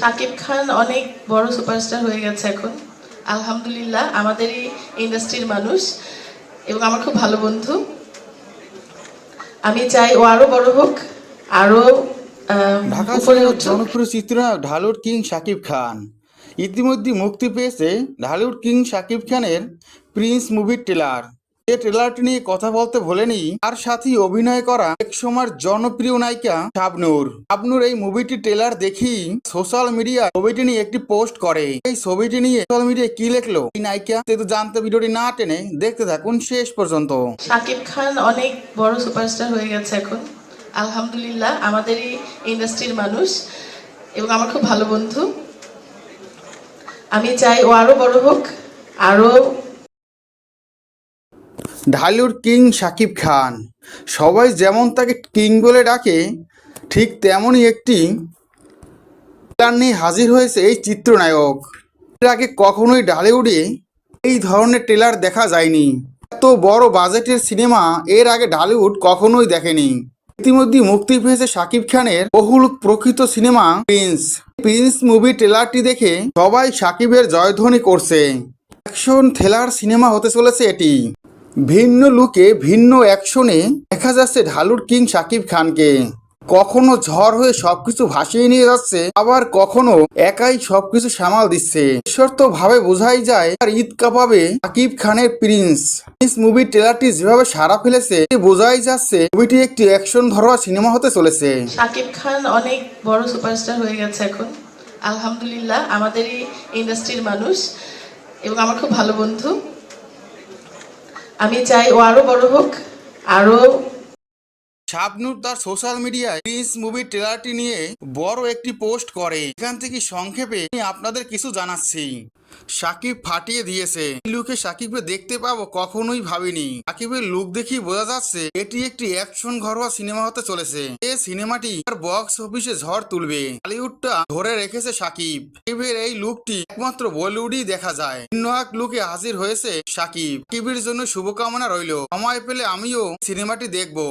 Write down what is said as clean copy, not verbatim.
শাকিব খান অনেক বড় সুপারস্টার হয়ে গেছে এখন, আলহামদুলিল্লাহ। আমাদেরই ইন্ডাস্ট্রির মানুষ এবং আমার খুব ভালো বন্ধু। আমি চাই ও আরো বড় হোক, আরো ঢাকা উপরে সিনেমার উঠুক। জনপ্রিয় চিত্রনায়ক ঢালিউড কিং শাকিব খান ইতিমধ্যে মুক্তি পেয়েছে ঢালিউড কিং শাকিব খানের প্রিন্স মুভির ট্রেলার। এই ট্রেলারটি নিয়ে কথা বলতে ভোলেনি তার সাথে অভিনয় করা এক সময়ের জনপ্রিয় নায়িকা শাবনূর এই মুভিটি ট্রেলার দেখি সোশ্যাল মিডিয়া ছবিটি নিয়ে একটি পোস্ট করে। এই ছবিটি নিয়ে সোশ্যাল মিডিয়ায় কি লেখলো এই নায়িকা তো জানতে ভিডিওটি না টেনে দেখতে থাকুন শেষ পর্যন্ত। শাকিব খান অনেক বড় সুপারস্টার হয়ে গেছে এখন, আলহামদুলিল্লাহ। আমাদেরই ইন্ডাস্ট্রির মানুষ এবং আমার খুব ভালো বন্ধু। আমি চাই ও আরো বড় হোক, আরো। ঢালিউড কিং শাকিব খান, সবাই যেমন তাকে কিং বলে ডাকে ঠিক তেমনই একটি ট্রেলার নিয়ে হাজির হয়েছে এই চিত্রনায়ক। এর আগে কখনোই ঢালিউডে এই ধরনের ট্রেলার দেখা যায়নি। এত বড় বাজেটের সিনেমা এর আগে ঢালিউড কখনোই দেখেনি। ইতিমধ্যে মুক্তি পেয়েছে শাকিব খানের বহুল প্রকৃত সিনেমা প্রিন্স মুভি ট্রেলারটি দেখে সবাই শাকিবের জয়ধ্বনি করছে। অ্যাকশন থ্রিলার সিনেমা হতে চলেছে এটি। ভিন্ন লুকে ভিন্ন অ্যাকশনে দেখা যাচ্ছে ঢালিউড কিং শাকিব খানকে। কখনো ঝড় হয়ে সবকিছু ভাসিয়ে নিয়ে যাচ্ছে, আবার কখনো একাই সবকিছু সামাল দিচ্ছে। ঈশ্বর্ত ভাবে বোঝাই যায় আর ঈদ কাঁপাবে শাকিব খানের প্রিন্স মুভির ট্রেলারটি যেভাবে সাড়া ফেলেছে বোঝাই যাচ্ছে মুভিটি একটি অ্যাকশন ধরা সিনেমা হতে চলেছে। শাকিব খান অনেক বড় সুপারস্টার হয়ে গেছে এখন, আলহামদুলিল্লাহ। আমাদেরই ইন্ডাস্ট্রির মানুষ এবং আমার খুব ভালো বন্ধু। আমি চাই ও আরো বড় হোক, আরো। শাবনূর তার সোশ্যাল মিডিয়ায় প্রিন্স মুভির ট্রেলারটি নিয়ে বড় একটি পোস্ট করে। এখান থেকে সংক্ষেপে আমি আপনাদের কিছু জানাচ্ছি। সাকিব ফাটিয়ে দিয়েছে, এই লুকে সাকিবকে দেখতে পাবো কখনোই ভাবিনি। সাকিবের লুক দেখি বোঝা যাচ্ছে এটি একটি অ্যাকশন ঘরোয়া সিনেমা হতে চলেছে। এই সিনেমাটি বক্স অফিসে ঝড় তুলবে। বলিউডটা ধরে রেখেছে সাকিবের এই লুকটি একমাত্র বলিউডই দেখা যায়। ভিন্ন এক লুকে হাজির হয়েছে সাকিবের জন্য শুভকামনা রইল। সময় পেলে আমিও সিনেমাটি দেখবো।